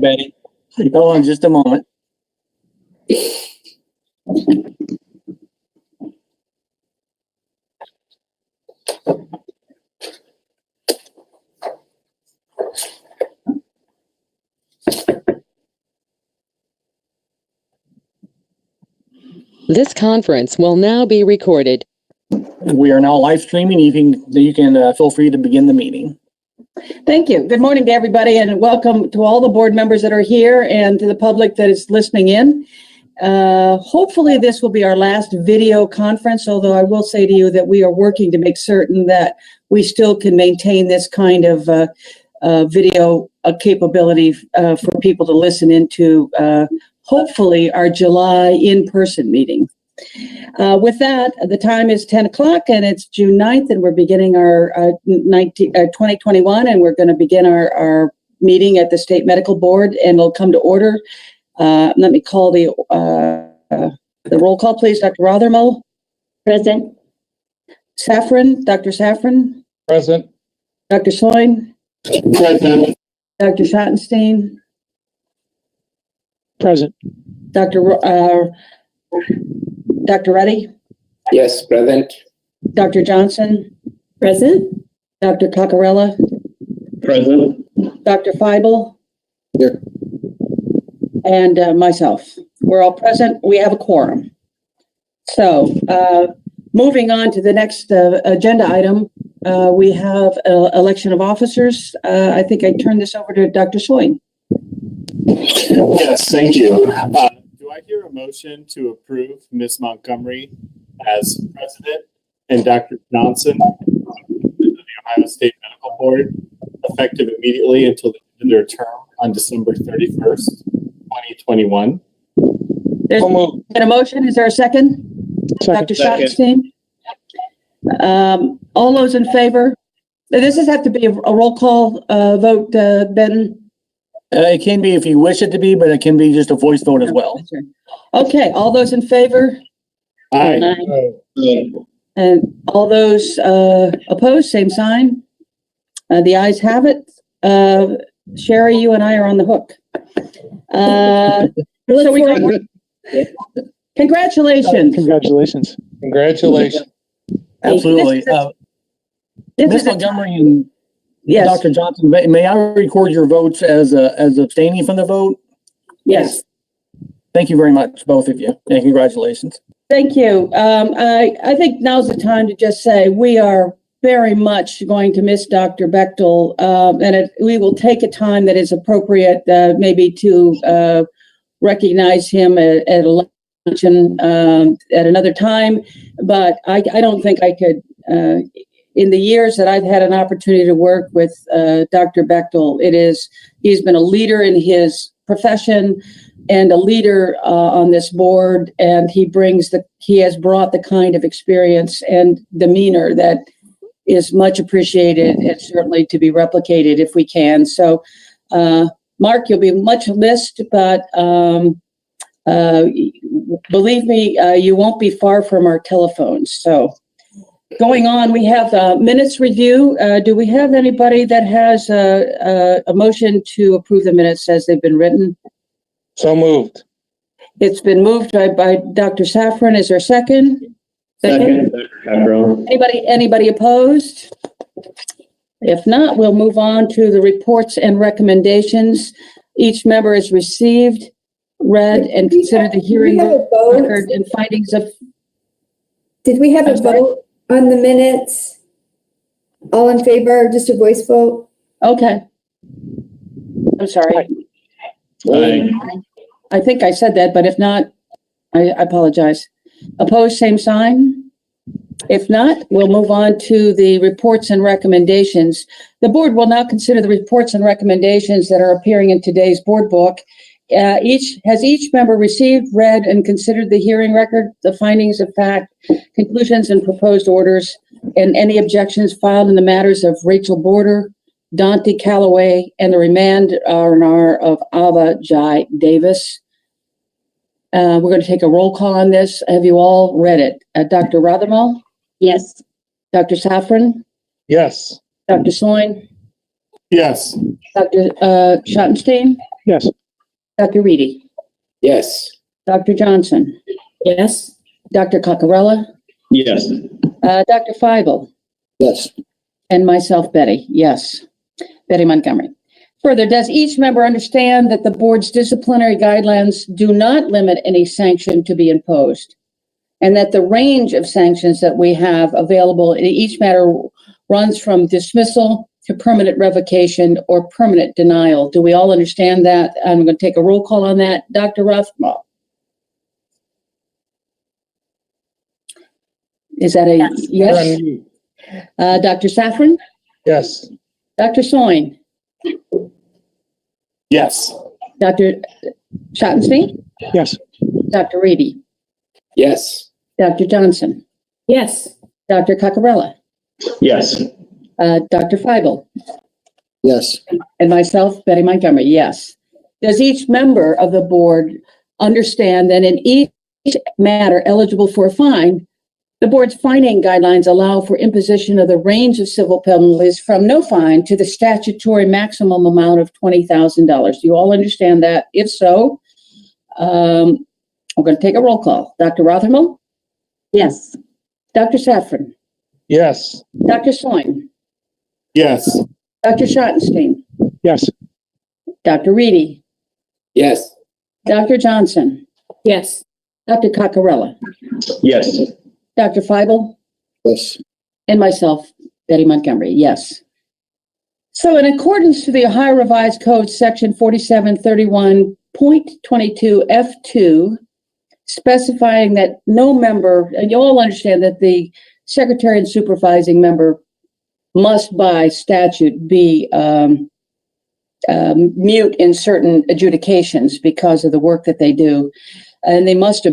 Betty. Hold on just a moment. This conference will now be recorded. We are now live streaming. You can feel free to begin the meeting. Thank you. Good morning to everybody, and welcome to all the board members that are here and to the public that is listening in. Hopefully this will be our last video conference, although I will say to you that we are working to make certain that we still can maintain this kind of video capability for people to listen into, hopefully our July in-person meeting. With that, the time is 10 o'clock and it's June 9th, and we're beginning our 2021, and we're going to begin our meeting at the State Medical Board, and it'll come to order. Let me call the roll call, please. Dr. Rothermel? Present. Safran? Dr. Safran? Present. Dr. Soin? Present. Dr. Schottenstein? Present. Dr. Reddy? Yes, present. Dr. Johnson? Present. Dr. Coccarella? Present. Dr. Feibel? Here. And myself. We're all present. We have a quorum. So moving on to the next agenda item, we have election of officers. I think I turn this over to Dr. Soin. Yes, thank you. Do I hear a motion to approve Ms. Montgomery as president and Dr. Johnson of the Ohio State Medical Board, effective immediately until the end of their term on December 31st, 2021? There's been a motion. Is there a second? Dr. Schottenstein? All those in favor? This has have to be a roll call vote, Ben. It can be if you wish it to be, but it can be just a voice vote as well. Okay, all those in favor? Aye. And all those opposed, same sign. The ayes have it. Sherry, you and I are on the hook. So we go. Congratulations. Congratulations. Congratulations. Absolutely. Ms. Montgomery and Yes. Dr. Johnson, may I record your votes as abstaining from the vote? Yes. Thank you very much, both of you, and congratulations. Thank you. I think now's the time to just say we are very much going to miss Dr. Bechtel, and we will take a time that is appropriate, maybe to recognize him at a luncheon at another time. But I don't think I could. In the years that I've had an opportunity to work with Dr. Bechtel, he's been a leader in his profession and a leader on this board, and he has brought the kind of experience and demeanor that is much appreciated and certainly to be replicated if we can. So, Mark, you'll be much missed, but believe me, you won't be far from our telephones. So. Going on, we have minutes review. Do we have anybody that has a motion to approve the minutes as they've been written? So moved. It's been moved by Dr. Safran. Is there a second? Second, Dr. Anybody opposed? If not, we'll move on to the reports and recommendations. Each member has received, read, and considered the hearing record and findings of. Did we have a vote on the minutes? All in favor, just a voice vote? Okay. I'm sorry. Aye. I think I said that, but if not, I apologize. Opposed, same sign? If not, we'll move on to the reports and recommendations. The board will now consider the reports and recommendations that are appearing in today's board book. Each member received, read, and considered the hearing record, the findings of fact, conclusions, and proposed orders, and any objections filed in the matters of Rachel Border, Dante Calloway, and the remand R&R of Ava Jai Davis. We're going to take a roll call on this. Have you all read it? Dr. Rothermel? Yes. Dr. Safran? Yes. Dr. Soin? Yes. Dr. Schottenstein? Yes. Dr. Reedy, Yes. Dr. Johnson, Yes. Dr. Coccarella, Yes. Dr. Feibel, Yes. and myself, Betty. Yes. Betty Montgomery. Further, does each member understand that the board's disciplinary guidelines do not limit any sanction to be imposed, and that the range of sanctions that we have available in each matter runs from dismissal to permanent revocation or permanent denial? Do we all understand that? I'm going to take a roll call on that. Dr. Rothmal. Is that a yes? Dr. Safran? Yes. Dr. Soin? Yes. Dr. Schottenstein? Yes. Dr. Reedy? Yes. Dr. Johnson? Yes. Dr. Coccarella? Yes. Dr. Feibel? Yes. And myself, Betty Montgomery, yes. Does each member of the board understand that in each matter eligible for a fine, the board's fining guidelines allow for imposition of the range of civil penalties from no fine to the statutory maximum amount of $20,000? Do you all understand that? If so, we're going to take a roll call. Dr. Rothermel? Yes. Dr. Safran? Yes. Dr. Soin? Yes. Dr. Schottenstein? Yes. Dr. Reedy? Yes. Dr. Johnson? Yes. Dr. Coccarella? Yes. Dr. Feibel? Yes. And myself, Betty Montgomery, yes. So in accordance to the Ohio Revised Code, Section 4731.22 F2, specifying that no member, and you all understand that the secretary and supervising member must by statute be mute in certain adjudications because of the work that they do, and they must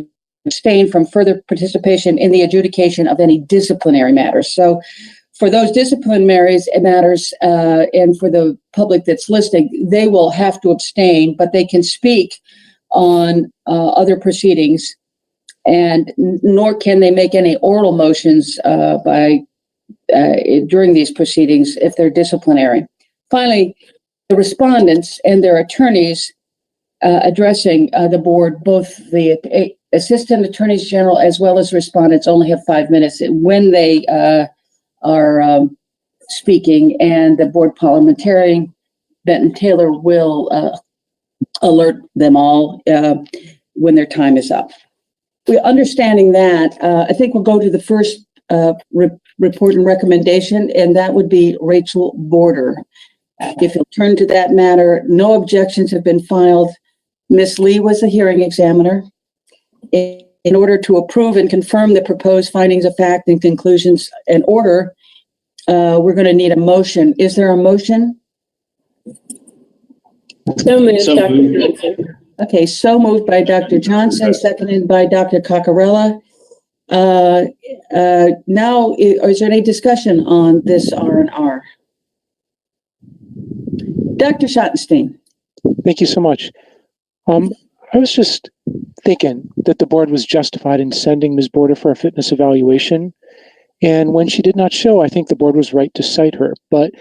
abstain from further participation in the adjudication of any disciplinary matters. So for those disciplinary matters and for the public that's listening, they will have to abstain, but they can speak on other proceedings, and nor can they make any oral motions during these proceedings if they're disciplinary. Finally, the respondents and their attorneys addressing the board, both the assistant attorneys general as well as respondents, only have 5 minutes when they are speaking, and the board parliamentarian, Benton Taylor, will alert them all when their time is up. We're understanding that. I think we'll go to the first report and recommendation, and that would be Rachel Border. If you'll turn to that matter, no objections have been filed. Ms. Lee was the hearing examiner. In order to approve and confirm the proposed findings of fact and conclusions and order, we're going to need a motion. Is there a motion? So moved, Dr. Johnson. Okay, so moved by Dr. Johnson, seconded by Dr. Coccarella. Now, is there any discussion on this R&R? Dr. Schottenstein. Thank you so much. I was just thinking that the board was justified in sending Ms. Border for a fitness evaluation. And when she did not show, I think the board was right to cite her. But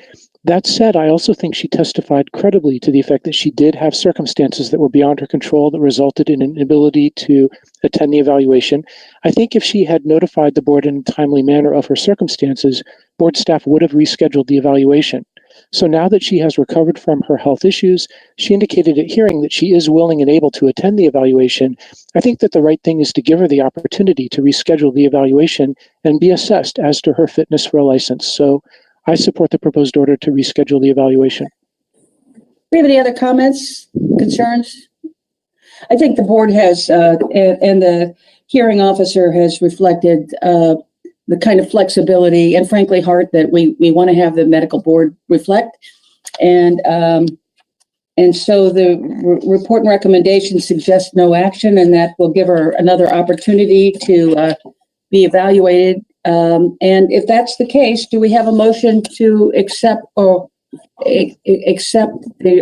that said, I also think she testified credibly to the effect that she did have circumstances that were beyond her control that resulted in an inability to attend the evaluation. I think if she had notified the board in a timely manner of her circumstances, board staff would have rescheduled the evaluation. So now that she has recovered from her health issues, she indicated at hearing that she is willing and able to attend the evaluation. I think that the right thing is to give her the opportunity to reschedule the evaluation and be assessed as to her fitness for a license. So I support the proposed order to reschedule the evaluation. Do we have any other comments, concerns? I think the board has, and the hearing officer has reflected the kind of flexibility and frankly heart that we want to have the medical board reflect. And so the report and recommendation suggests no action, and that will give her another opportunity to be evaluated. And if that's the case, do we have a motion to accept the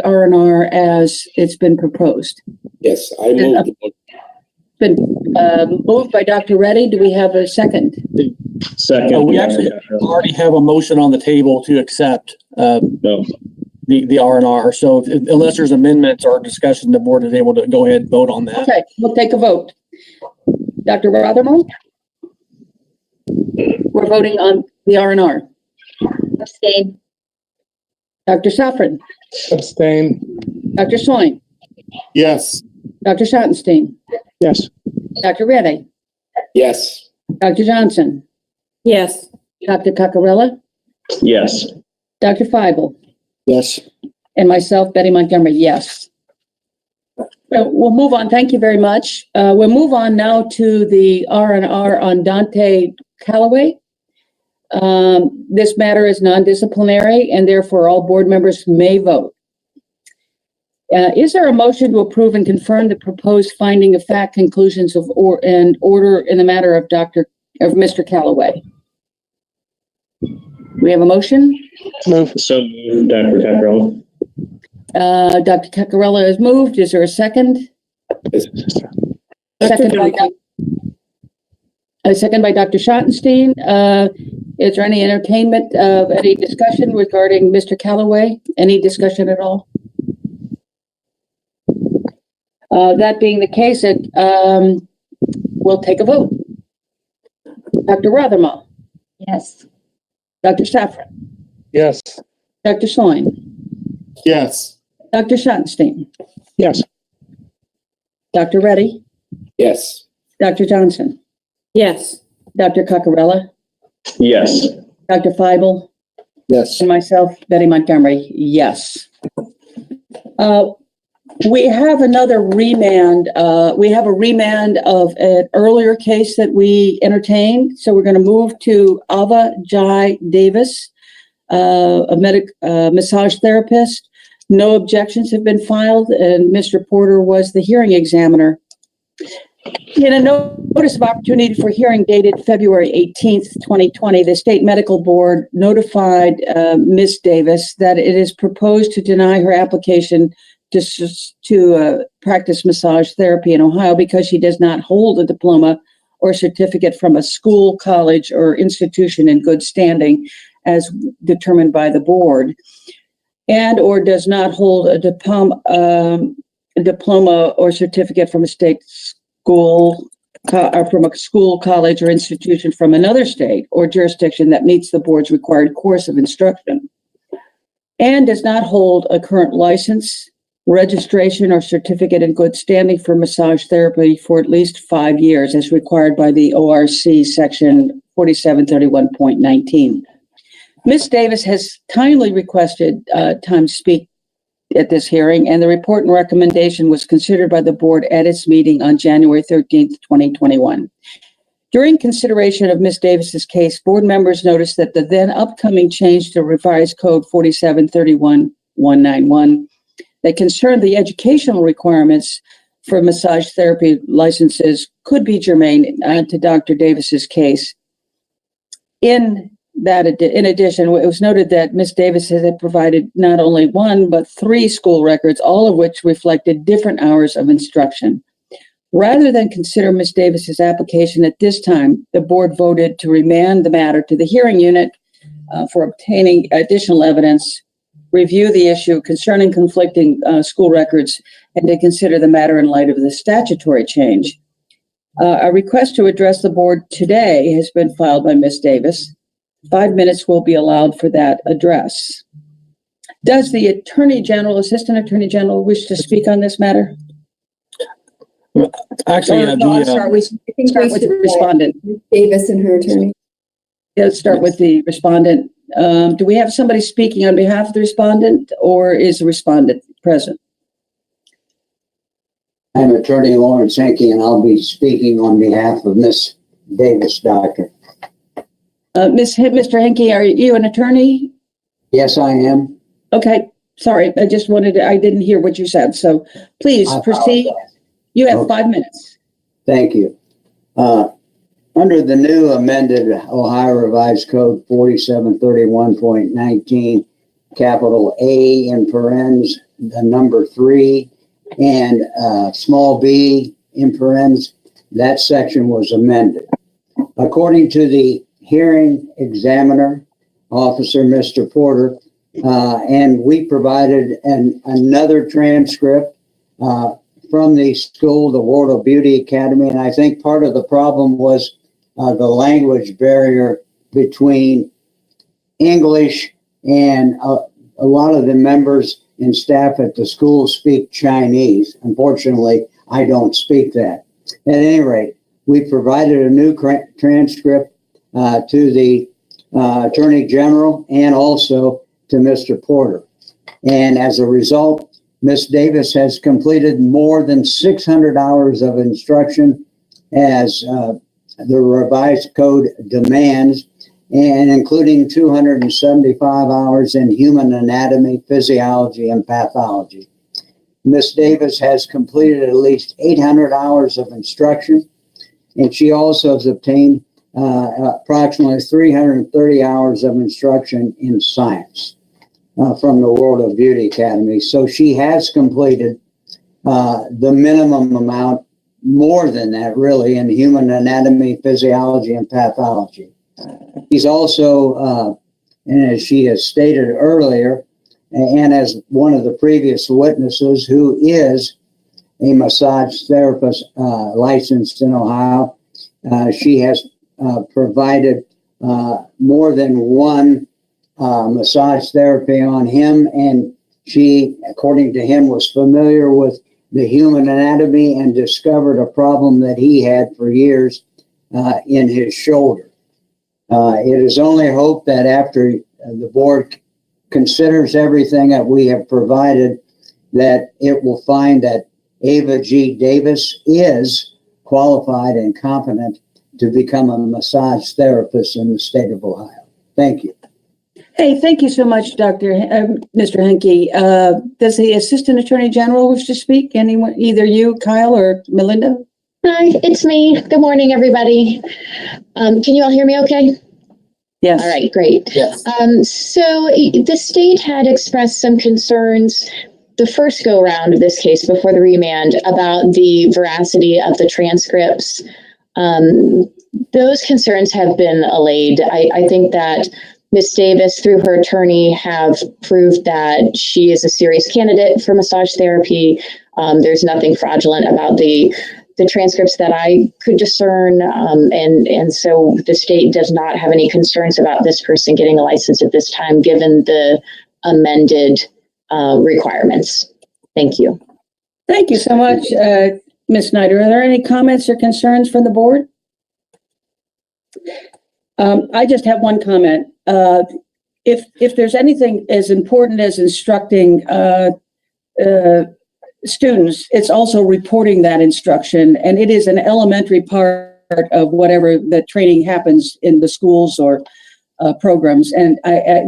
R&R as it's been proposed? Yes, I move. Been moved by Dr. Reddy. Do we have a second? So we actually already have a motion on the table to accept. No. the R&R. So unless there's amendments or discussion, the board is able to go ahead and vote on that. Okay, we'll take a vote. Dr. Rothermel? We're voting on the R&R. Abstain. Dr. Safran? Abstain. Dr. Soin? Yes. Dr. Schottenstein? Yes. Dr. Reddy? Yes. Dr. Johnson? Yes. Dr. Cacarella? Yes. Dr. Feibel? Yes. And myself, Betty Montgomery, yes. So we'll move on. Thank you very much. We'll move on now to the R&R on Dante Calloway. This matter is non-disciplinary and therefore all board members may vote. Is there a motion to approve and confirm the proposed finding of fact conclusions and order in the matter of Mr. Calloway? We have a motion? Move. So moved, Dr. Caprell. Dr. Cacarella has moved. Is there a second? Second by Dr. Schottenstein. Is there any entertainment of any discussion regarding Mr. Calloway? Any discussion at all? That being the case, we'll take a vote. Dr. Rothermel? Yes. Dr. Safran? Yes. Dr. Soin? Yes. Dr. Schottenstein? Yes. Dr. Reddy? Yes. Dr. Johnson? Yes. Dr. Cacarella? Yes. Dr. Feibel? Yes. And myself, Betty Montgomery, yes. We have another remand. We have a remand of an earlier case that we entertained. So we're going to move to Ava Jai Davis, a massage therapist. No objections have been filed, and Mr. Porter was the hearing examiner. In a notice of opportunity for hearing dated February 18th, 2020, the State Medical Board notified Ms. Davis that it is proposed to deny her application to practice massage therapy in Ohio because she does not hold a diploma or certificate from a school, college, or institution in good standing as determined by the board, and or does not hold a diploma or certificate from a state school or from a school, college, or institution from another state or jurisdiction that meets the board's required course of instruction, and does not hold a current license, registration, or certificate in good standing for massage therapy for at least 5 years as required by the ORC section 4731.19. Ms. Davis has kindly requested time to speak at this hearing, and the report and recommendation was considered by the board at its meeting on January 13th, 2021. During consideration of Ms. Davis's case, board members noticed that the then upcoming change to revised code 4731.191 that concerned the educational requirements for massage therapy licenses could be germane to Dr. Davis's case. In addition, it was noted that Ms. Davis had provided not only one, but 3 school records, all of which reflected different hours of instruction. Rather than consider Ms. Davis's application at this time, the board voted to remand the matter to the hearing unit for obtaining additional evidence, review the issue concerning conflicting school records, and to consider the matter in light of the statutory change. A request to address the board today has been filed by Ms. Davis. 5 minutes will be allowed for that address. Does the Assistant Attorney General wish to speak on this matter? Actually, I'll start with the respondent. Davis and her attorney. Let's start with the respondent. Do we have somebody speaking on behalf of the respondent, or is the respondent present? I'm Attorney Lawrence Henke, and I'll be speaking on behalf of Miss Davis, Doctor. Mr. Henke, are you an attorney? Yes, I am. Okay, sorry, I didn't hear what you said, so please proceed. You have 5 minutes. Thank you. Under the new amended Ohio Revised Code 4731.19, capital A in parens, the number 3, and small b in parens, that section was amended. According to the hearing examiner, Officer Mr. Porter, And we provided another transcript from the school, the World of Beauty Academy. And I think part of the problem was the language barrier between English and a lot of the members and staff at the school speak Chinese. Unfortunately, I don't speak that. At any rate, we provided a new transcript to the Attorney General and also to Mr. Porter. And as a result, Ms. Davis has completed more than 600 hours of instruction as the revised code demands, and including 275 hours in human anatomy, physiology, and pathology. Ms. Davis has completed at least 800 hours of instruction, and she also has obtained approximately 330 hours of instruction in science from the World of Beauty Academy. So she has completed the minimum amount, more than that really, in human anatomy, physiology, and pathology. She's also, and as she has stated earlier, and as one of the previous witnesses who is a massage therapist licensed in Ohio, she has provided more than one massage therapy on him, and she, according to him, was familiar with the human anatomy and discovered a problem that he had for years in his shoulder. It is only hope that after the board considers everything that we have provided, that it will find that Ava G. Davis is qualified and competent to become a massage therapist in the state of Ohio. Thank you. Hey, thank you so much, Mr. Henke. Does the Assistant Attorney General wish to speak? Anyone, either you, Kyle, or Melinda? Hi, it's me. Good morning, everybody. Can you all hear me okay? Yes. All right, great. Yes. So the state had expressed some concerns the first go around of this case before the remand about the veracity of the transcripts. Those concerns have been allayed. I think that Ms. Davis, through her attorney, have proved that she is a serious candidate for massage therapy. There's nothing fraudulent about the transcripts that I could discern. And so the state does not have any concerns about this person getting a license at this time, given the amended requirements. Thank you. Thank you so much, Ms. Snyder. Are there any comments or concerns from the board? I just have one comment. If there's anything as important as instructing students, it's also reporting that instruction, and it is an elementary part of whatever the training happens in the schools or programs. And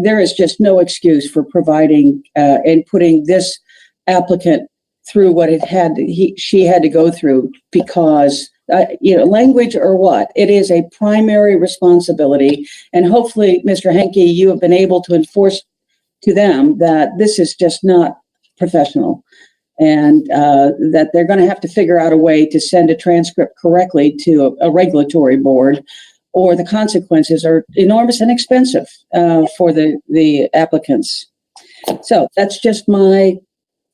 there is just no excuse for providing and putting this applicant through what she had to go through, because language or what, it is a primary responsibility. And hopefully, Mr. Henke, you have been able to enforce to them that this is just not professional, and that they're going to have to figure out a way to send a transcript correctly to a regulatory board, or the consequences are enormous and expensive for the applicants. So that's just my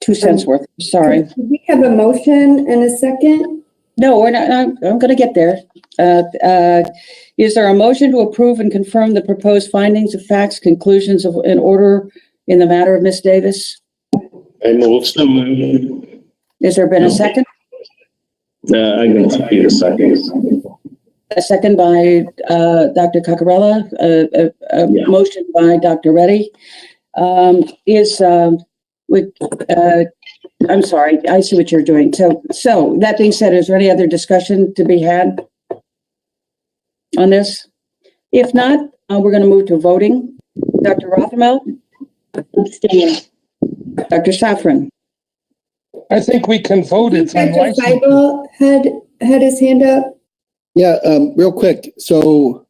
2 cents worth. Sorry. Do we have a motion and a second? No, we're not. I'm going to get there. Is there a motion to approve and confirm the proposed findings of facts, conclusions of an order in the matter of Ms. Davis? I move so moved. Has there been a second? I'm going to be the second. A second by Dr. Coccarella. Yeah. Motion by Dr. Reddy. I'm sorry. I see what you're doing. So that being said, is there any other discussion to be had on this? If not, we're going to move to voting. Dr. Rothermel? Abstain. Dr. Safran? I think we can vote. It's Dr. unlicensed. Feibel had his hand up. Yeah, real quick. So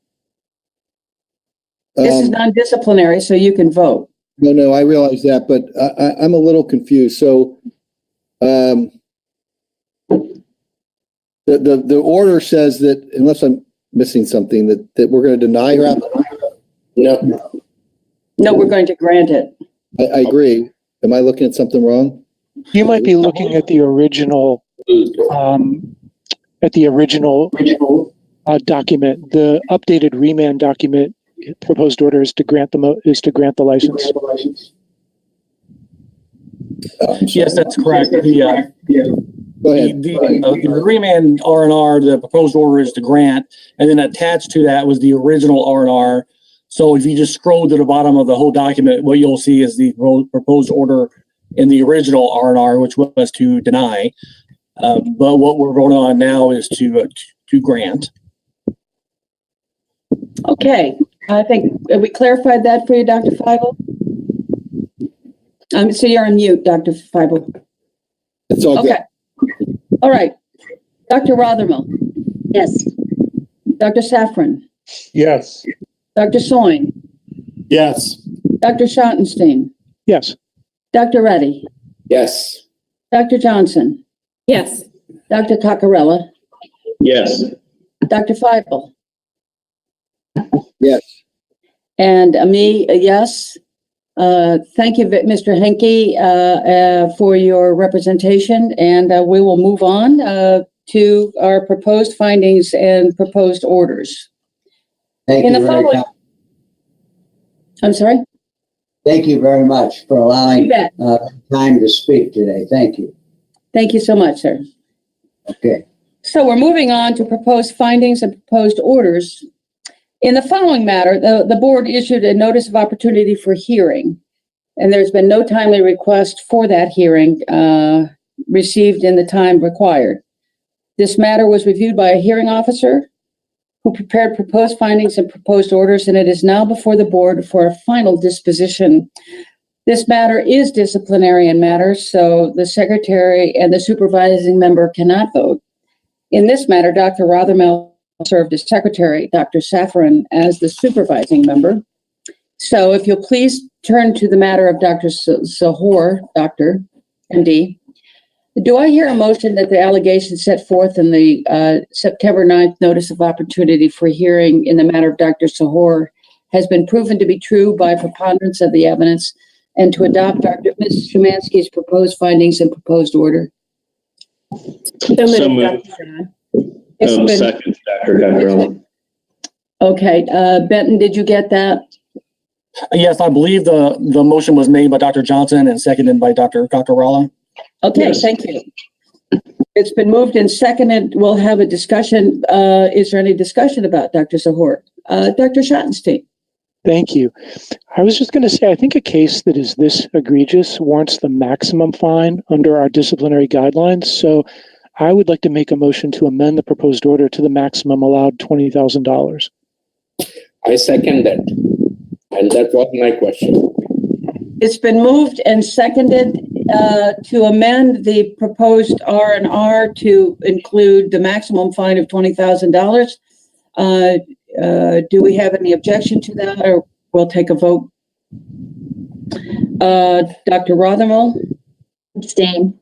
This is non-disciplinary, so you can vote. No, I realize that, but I'm a little confused. So the order says that, unless I'm missing something, that we're going to deny her application. No. No, we're going to grant it. I agree. Am I looking at something wrong? You might be looking at the original, document. The updated remand document proposed order is to grant the license. Yes, that's correct. Go ahead. The remand R&R, the proposed order is to grant, and then attached to that was the original R&R. So if you just scroll to the bottom of the whole document, what you'll see is the proposed order in the original R&R, which was to deny. But what we're voting on now is to grant. Okay, I think we clarified that for you, Dr. Feibel. So you're on mute, Dr. Feibel. It's all good. Okay. All right. Dr. Rothermel. Yes. Dr. Safran. Yes. Dr. Soin. Yes. Dr. Schottenstein. Yes. Dr. Reddy. Yes. Dr. Johnson. Yes. Dr. Coccarella. Yes. Dr. Feibel. Yes. And me, yes. Thank you, Mr. Henke, for your representation, and we will move on to our proposed findings and proposed orders. Thank In you the very following- much. I'm sorry? Thank you very much for You allowing bet. time to speak today. Thank you. Thank you so much, sir. Okay. So we're moving on to proposed findings and proposed orders. In the following matter, the board issued a notice of opportunity for hearing, and there's been no timely request for that hearing received in the time required. This matter was reviewed by a hearing officer who prepared proposed findings and proposed orders, and it is now before the board for a final disposition. This matter is disciplinary in matter, so the secretary and the supervising member cannot vote. In this matter, Dr. Rothermel served as secretary, Dr. Safran as the supervising member. So if you'll please turn to the matter of Dr. Sahor, Dr. MD. Do I hear a motion that the allegations set forth in the September 9th notice of opportunity for hearing in the matter of Dr. Sahor has been proven to be true by preponderance of the evidence, and to adopt Ms. Shumansky's proposed findings and proposed order? So moved. Second, Dr. Coccarella. Okay, Benton, did you get that? Yes, I believe the motion was made by Dr. Johnson and seconded by Dr. Coccarella. Okay, Yes. thank you. It's been moved and seconded. We'll have a discussion. Is there any discussion about Dr. Sahor? Dr. Schottenstein. Thank you. I was just going to say, I think a case that is this egregious warrants the maximum fine under our disciplinary guidelines. So I would like to make a motion to amend the proposed order to the maximum allowed $20,000. I second that. And that was my question. It's been moved and seconded to amend the proposed R&R to include the maximum fine of $20,000. Do we have any objection to that, or we'll take a vote? Dr. Rothermel? Abstain.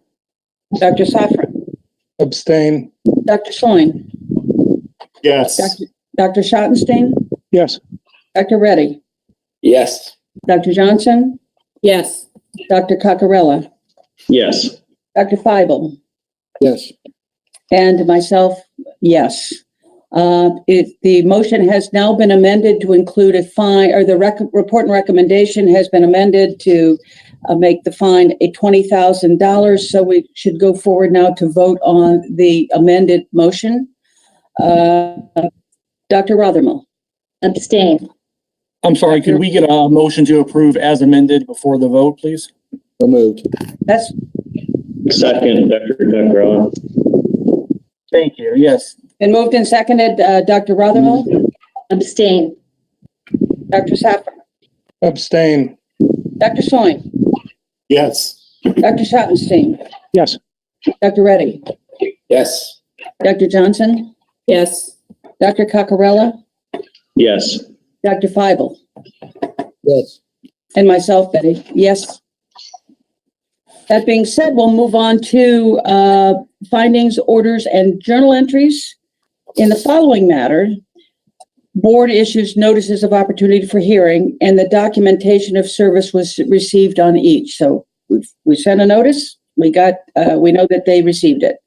Dr. Safran? Abstain. Dr. Soin? Yes. Dr. Schottenstein? Yes. Dr. Reddy? Yes. Dr. Johnson? Yes. Dr. Coccarella? Yes. Dr. Feibel? Yes. And myself, yes. The motion has now been amended to include a fine, or the report and recommendation has been amended to make the fine a $20,000. So we should go forward now to vote on the amended motion. Dr. Rothermel? Abstain. I'm sorry, could we get a motion to approve as amended before the vote, please? So moved. That's Second, Dr. Coccarella. Thank you. Yes. been moved and seconded. Dr. Rothermel? Abstain. Dr. Safran? Abstain. Dr. Soin? Yes. Dr. Schottenstein? Yes. Dr. Reddy? Yes. Dr. Johnson? Yes. Dr. Coccarella? Yes. Dr. Feibel? Yes. And myself, Betty, yes. That being said, we'll move on to findings, orders, and journal entries. In the following matter, Board issues notices of opportunity for hearing, and the documentation of service was received on each. So we sent a notice. We know that they received it.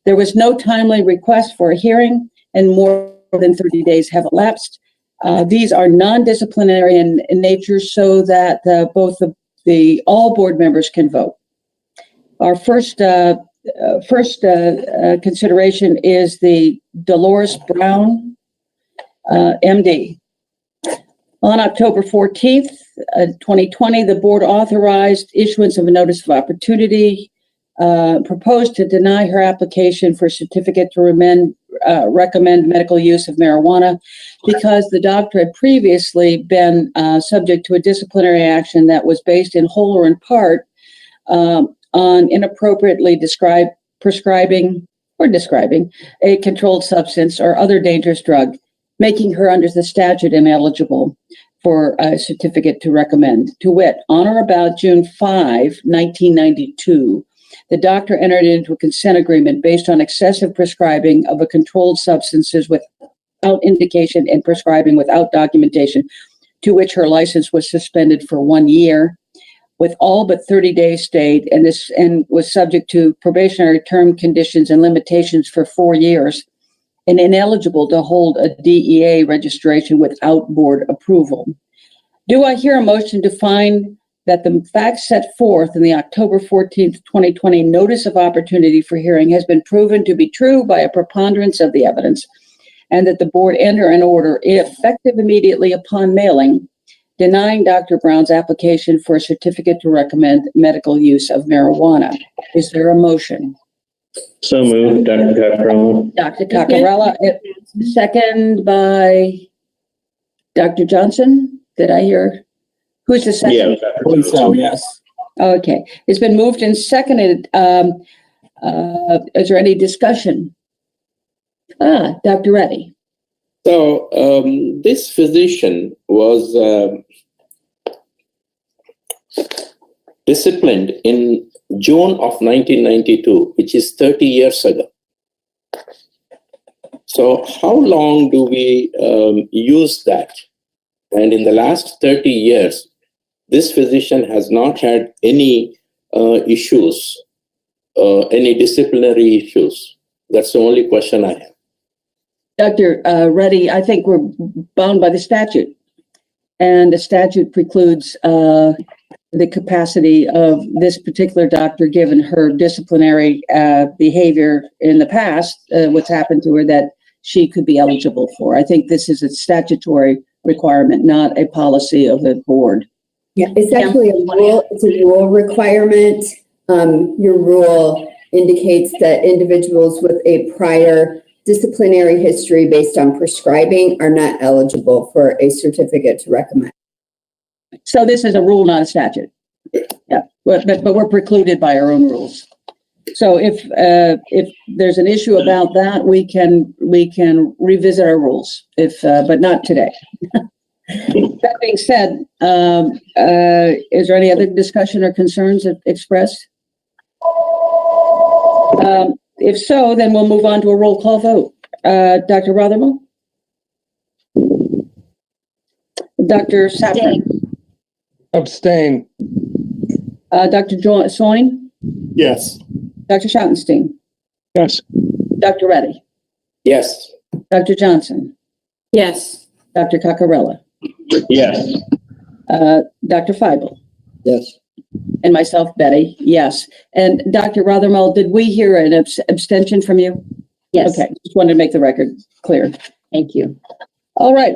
There was no timely request for a hearing, and more than 30 days have elapsed. These are non-disciplinary in nature, so that all board members can vote. Our first consideration is the Dolores Brown, MD. On October 14th, 2020, the board authorized issuance of a notice of opportunity, proposed to deny her application for certificate to recommend medical use of marijuana because the doctor had previously been subject to a disciplinary action that was based in whole or in part on inappropriately prescribing a controlled substance or other dangerous drug, making her under the statute ineligible for a certificate to recommend. To wit, on or about June 5, 1992, the doctor entered into a consent agreement based on excessive prescribing of a controlled substances without indication and prescribing without documentation, to which her license was suspended for 1 year, with all but 30 days stayed, and was subject to probationary term conditions and limitations for 4 years, and ineligible to hold a DEA registration without board approval. Do I hear a motion to find that the facts set forth in the October 14th, 2020 Notice of Opportunity for Hearing has been proven to be true by a preponderance of the evidence, and that the board enter an order effective immediately upon mailing, denying Dr. Brown's application for a certificate to recommend medical use of marijuana? Is there a motion? So moved, Dr. Cockrell. Dr. Cockrell, second by Dr. Johnson. Did I hear? Who's the second? Yeah, So, yes. Okay, it's been moved and seconded. Is there any discussion? Dr. Reddy. So this physician was disciplined in June of 1992, which is 30 years ago. So how long do we use that? And in the last 30 years, this physician has not had any issues, any disciplinary issues. That's the only question I have. Dr. Reddy, I think we're bound by the statute, and the statute precludes the capacity of this particular doctor, given her disciplinary behavior in the past, what's happened to her, that she could be eligible for. I think this is a statutory requirement, not a policy of the board. Yeah, it's actually a rule. It's a rule requirement. Your rule indicates that individuals with a prior disciplinary history based on prescribing are not eligible for a certificate to recommend. So this is a rule, not a statute. Yeah, but we're precluded by our own rules. So if there's an issue about that, we can revisit our rules, but not today. That being said, is there any other discussion or concerns expressed? If so, then we'll move on to a roll call vote. Dr. Rothermel? Dr. Safran? Abstain. Dr. Soin? Yes. Dr. Schottenstein? Yes. Dr. Reddy? Yes. Dr. Johnson? Yes. Dr. Cockrell? Yes. Dr. Feibel? Yes. And myself, Betty, yes. And Dr. Rothermel, did we hear an abstention from you? Yes. Okay, just wanted to make the record clear. Thank you. All right,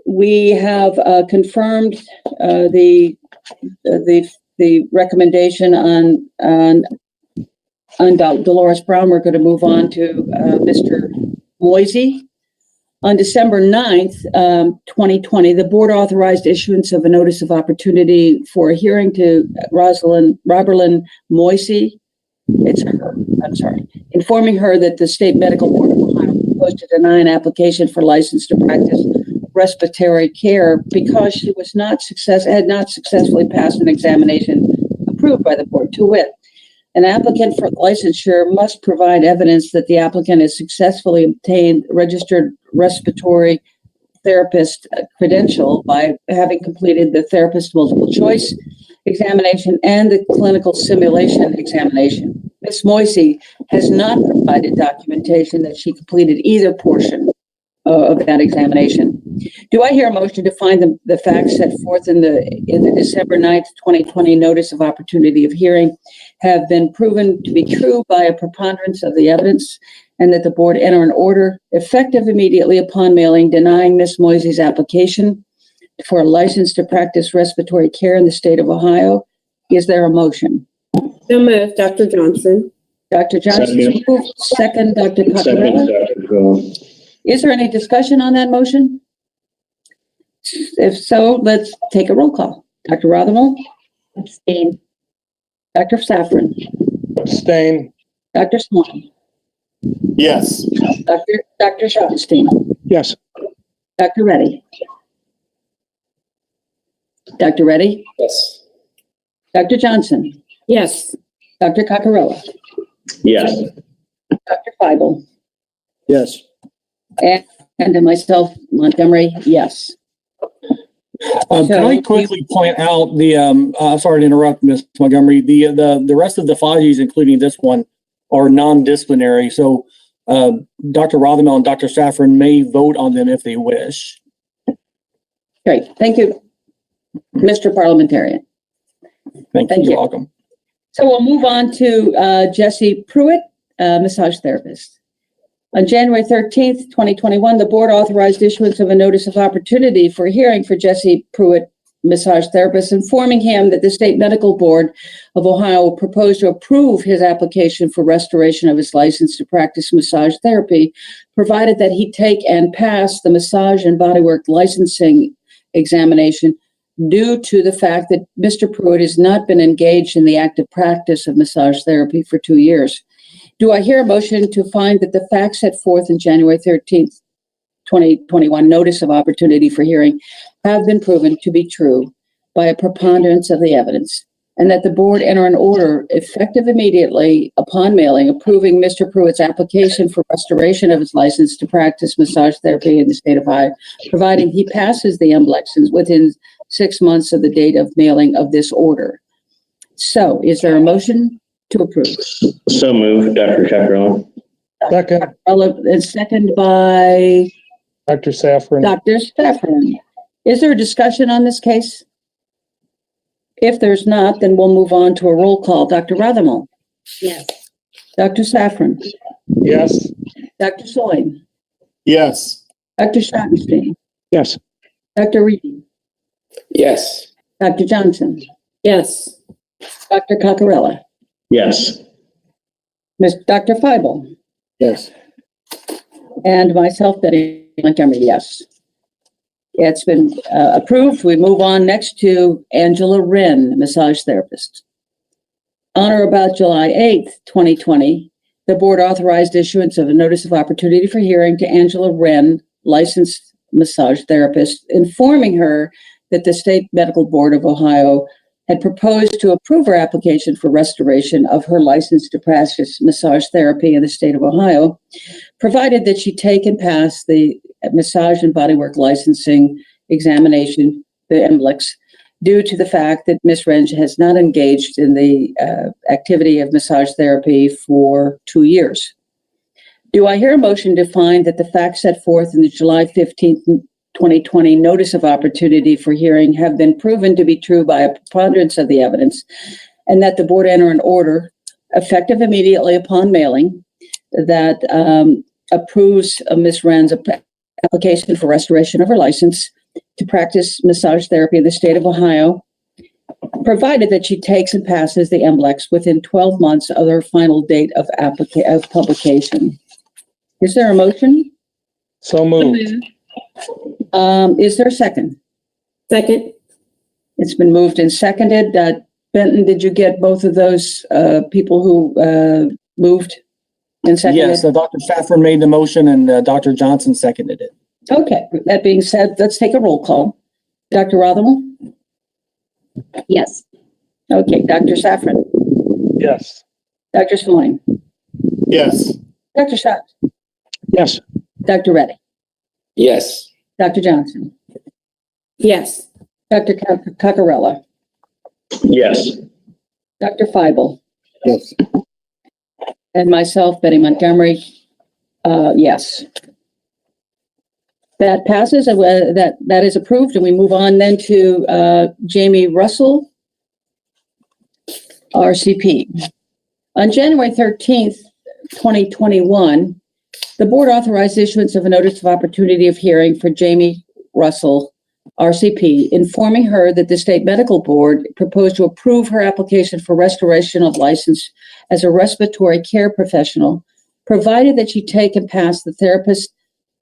we have confirmed the recommendation on Dolores Brown. We're going to move on to Mr. Moisey. On December 9th, 2020, the board authorized issuance of a notice of opportunity for a hearing to Roberlyn Moisey. It's her, I'm sorry, informing her that the State Medical Board of Ohio proposed to deny an application for license to practice respiratory care because she had not successfully passed an examination approved by the board. To wit, an applicant for licensure must provide evidence that the applicant has successfully obtained registered respiratory therapist credential by having completed the therapist multiple choice examination and the clinical simulation examination. Ms. Moisey has not provided documentation that she completed either portion of that examination. Do I hear a motion to find the facts set forth in the December 9th, 2020 notice of opportunity of hearing have been proven to be true by a preponderance of the evidence, and that the board enter an order effective immediately upon mailing denying Ms. Moisey's application for a license to practice respiratory care in the state of Ohio? Is there a motion? So moved, Dr. Johnson. Dr. Johnson, second, Dr. Coccarella. Is there any discussion on that motion? If so, let's take a roll call. Dr. Rothermel? Abstain. Dr. Safran? Abstain. Dr. Swan? Yes. Dr. Schottenstein? Yes. Dr. Reddy? Dr. Reddy? Yes. Dr. Johnson? Yes. Dr. Coccarella? Yes. Dr. Feibel? Yes. And myself, Montgomery, yes. Can I quickly point out sorry to interrupt, Ms. Montgomery, the rest of the FAJIs, including this one, are non-disciplinary. So Dr. Rothermel and Dr. Safran may vote on them if they wish. Great, thank you, Mr. Parliamentarian. Thank you. You're welcome. So we'll move on to Jessie Pruitt, massage therapist. On January 13th, 2021, the board authorized issuance of a notice of opportunity for hearing for Jessie Pruitt, massage therapist, informing him that the State Medical Board of Ohio proposed to approve his application for restoration of his license to practice massage therapy, provided that he take and pass the massage and bodywork licensing examination due to the fact that Mr. Pruitt has not been engaged in the active practice of massage therapy for 2 years. Do I hear a motion to find that the facts set forth in January 13th, 2021 notice of opportunity for hearing have been proven to be true by a preponderance of the evidence, and that the board enter an order effective immediately upon mailing approving Mr. Pruitt's application for restoration of his license to practice massage therapy in the state of Ohio, providing he passes the MBLEX within 6 months of the date of mailing of this order? So is there a motion to approve? So moved, Dr. Coccarella. Second. And second by Dr. Safran. Dr. Safran. Is there a discussion on this case? If there's not, then we'll move on to a roll call. Dr. Rothermel? Yes. Dr. Safran? Yes. Dr. Soin? Yes. Dr. Schottenstein? Yes. Dr. Reed? Yes. Dr. Johnson? Yes. Dr. Coccarella? Yes. Dr. Feibel? Yes. And myself, Betty Montgomery, yes. It's been approved. We move on next to Angela Wren, massage therapist. On or about July 8th, 2020, the board authorized issuance of a notice of opportunity for hearing to Angela Wren, licensed massage therapist, informing her that the State Medical Board of Ohio had proposed to approve her application for restoration of her license to practice massage therapy in the state of Ohio, provided that she take and pass the massage and bodywork licensing examination, the MBLEX, due to the fact that Ms. Wren has not engaged in the activity of massage therapy for 2 years. Do I hear a motion to find that the facts set forth in the July 15th, 2020 notice of opportunity for hearing have been proven to be true by a preponderance of the evidence, and that the board enter an order effective immediately upon mailing that approves Ms. Wren's application for restoration of her license to practice massage therapy in the state of Ohio, provided that she takes and passes the MBLEX within 12 months of her final date of publication? Is there a motion? So moved. Is there a second? Second. It's been moved and seconded. Benton, did you get both of those people who moved and seconded? Yes, Dr. Safran made the motion and Dr. Johnson seconded it. Okay, that being said, let's take a roll call. Dr. Rothermel? Yes. Okay, Dr. Safran? Yes. Dr. Sloan? Yes. Dr. Schott? Yes. Dr. Reddy? Yes. Dr. Johnson, Yes. Dr. Coccarella, Yes. Dr. Feibel, Yes. and myself, Betty Montgomery, yes. That passes, and that is approved, and we move on then to Jamie Russell, RCP. On January 13th, 2021, the board authorized issuance of a notice of opportunity of hearing for Jamie Russell, RCP, informing her that the State Medical Board proposed to approve her application for restoration of license as a respiratory care professional, provided that she take and pass the therapist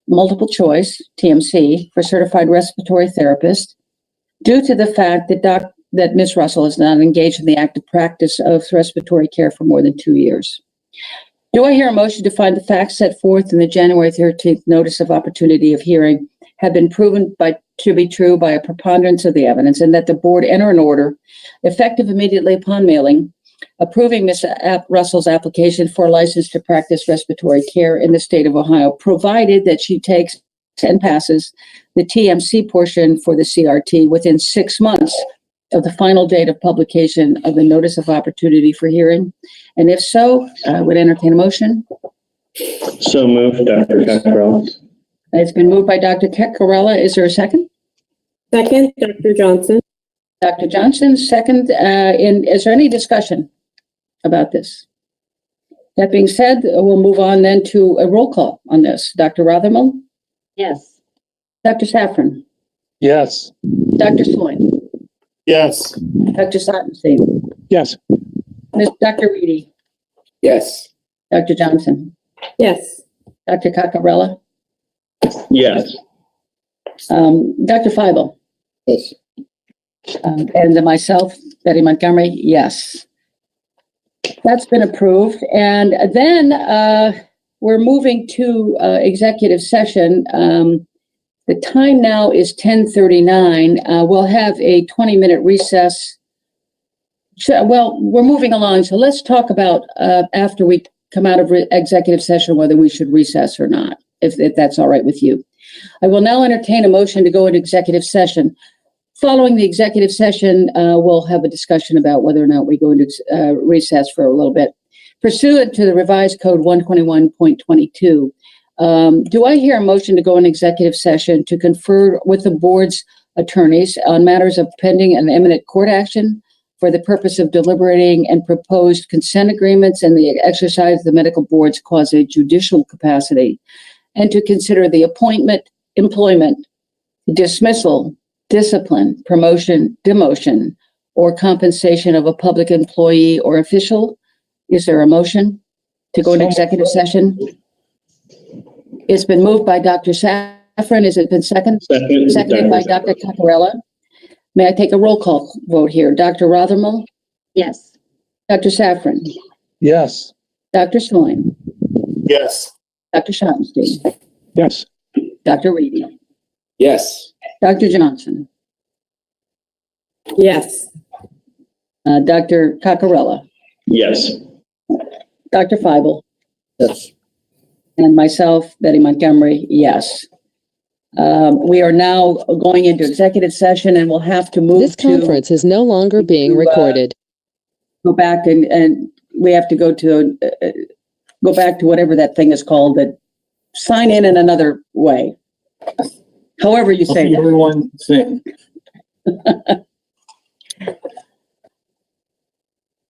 multiple choice, TMC, for certified respiratory therapist, due to the fact that Ms. Russell is not engaged in the active practice of respiratory care for more than 2 years. Do I hear a motion to find the facts set forth in the January 13th notice of opportunity of hearing have been proven to be true by a preponderance of the evidence, and that the board enter an order effective immediately upon mailing, approving Ms. Russell's application for a license to practice respiratory care in the state of Ohio, provided that she takes and passes the TMC portion for the CRT within 6 months of the final date of publication of the notice of opportunity for hearing? And if so, I would entertain a motion. So moved, Dr. Cockrell. It's been moved by Dr. Coccarella. Is there a second? Second, Dr. Johnson. Dr. Johnson, second. Is there any discussion about this? That being said, we'll move on then to a roll call on this. Dr. Rothermel, Yes. Dr. Safran, Yes. Dr. Sloan, Yes. Dr. Sottenstein, Yes. Dr. Reedy, Yes. Dr. Johnson, Yes. Dr. Coccarella, Yes. Dr. Feibel, Yes. and myself, Betty Montgomery, yes. That's been approved. And then we're moving to executive session. The time now is 10:39. We'll have a 20-minute recess. Well, we're moving along, so let's talk about after we come out of executive session whether we should recess or not, if that's all right with you. I will now entertain a motion to go into executive session. Following the executive session, we'll have a discussion about whether or not we go into recess for a little bit. Pursuant to the revised code 121.22, do I hear a motion to go in executive session to confer with the board's attorneys on matters of pending and imminent court action for the purpose of deliberating and proposed consent agreements and the exercise of the medical board's quasi-judicial capacity, and to consider the appointment, employment, dismissal, discipline, promotion, demotion, or compensation of a public employee or official? Is there a motion to go into executive session? It's been moved by Dr. Safran. Has it been seconded? Seconded by Dr. Coccarella. May I take a roll call vote here? Dr. Rothermel, Yes. Dr. Safran, Yes. Dr. Sloan, Yes. Dr. Schottenstein, Yes. Dr. Reedy, Yes. Dr. Johnson, Yes. Dr. Coccarella, Yes. Dr. Feibel, Yes. and myself, Betty Montgomery, yes. We are now going into executive session, and we'll have to move This conference is no longer being recorded. Go back and we have to go back to whatever that thing is called, that sign in another way. However you say that. Everyone sing.